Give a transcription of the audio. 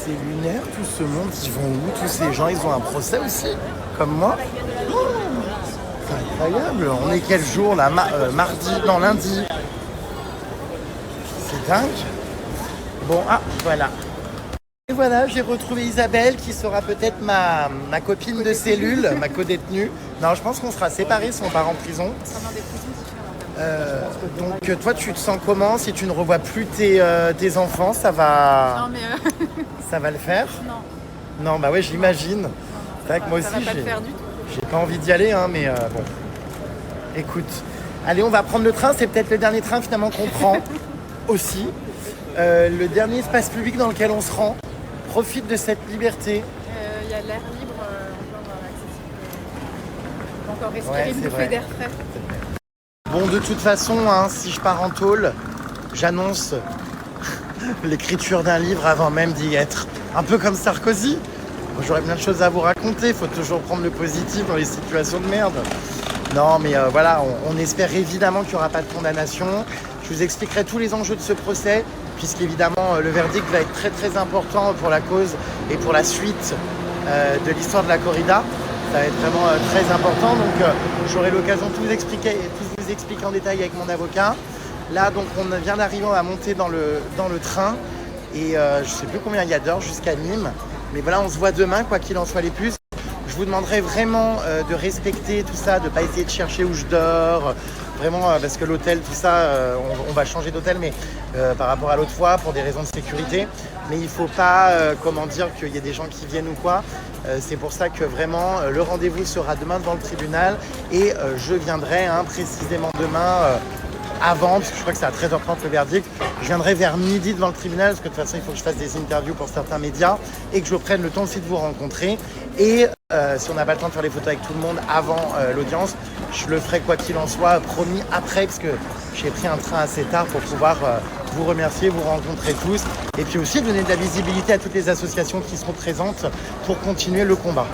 C'est lunaire, tout ce monde. Ils vont où? Tous ces gens, ils ont un procès aussi, comme moi. C'est incroyable. On est quel jour là? Mardi, non lundi. C'est dingue. Bon, ah, voilà. Et voilà, j'ai retrouvé Isabelle qui sera peut-être ma copine de cellule, ma co-détenue. Non, je pense qu'on sera séparés si on part en prison. Donc toi, tu te sens comment si tu ne revois plus tes enfants? Ça va... Non, mais Ça va le faire? non. Non, bah ouais, j'imagine. C'est vrai que moi aussi, Ça va pas le faire du tout. j'ai pas envie d'y aller, hein, mais bon. Écoute, allez, on va prendre le train. C'est peut-être le dernier train finalement qu'on prend aussi. Le dernier espace public dans lequel on se rend. Profite de cette liberté. Il y a l'air libre, encore accessible. Encore respirer une bouffée d'air frais. Bon, de toute façon, hein, si je pars en tôle, j'annonce l'écriture d'un livre avant même d'y être. Un peu comme Sarkozy. J'aurais plein de choses à vous raconter. Il faut toujours prendre le positif dans les situations de merde. Non, mais voilà, on espère évidemment qu'il n'y aura pas de condamnation. Je vous expliquerai tous les enjeux de ce procès, puisqu'évidemment, le verdict va être très très important pour la cause et pour la suite de l'histoire de la corrida. Ça va être vraiment très important. Donc, j'aurai l'occasion de tout vous expliquer en détail avec mon avocat. Là, donc, on vient d'arriver, on va monter dans le train. Et je ne sais plus combien il y a d'heures jusqu'à Nîmes. Mais voilà, on se voit demain, quoi qu'il en soit les puces. Je vous demanderai vraiment de respecter tout ça, de ne pas essayer de chercher où je dors. Vraiment, parce que l'hôtel, tout ça, on va changer d'hôtel, mais par rapport à l'autre fois, pour des raisons de sécurité. Mais il ne faut pas, qu'il y ait des gens qui viennent ou quoi. C'est pour ça que vraiment, le rendez-vous sera demain devant le tribunal. Et je viendrai précisément demain, avant, parce que je crois que c'est à 13h30 le verdict. Je viendrai vers midi devant le tribunal, parce que de toute façon, il faut que je fasse des interviews pour certains médias et que je prenne le temps aussi de vous rencontrer. Et si on n'a pas le temps de faire les photos avec tout le monde avant l'audience, je le ferai quoi qu'il en soit, promis après, parce que j'ai pris un train assez tard pour pouvoir vous remercier, vous rencontrer tous, et puis aussi donner de la visibilité à toutes les associations qui seront présentes pour continuer le combat.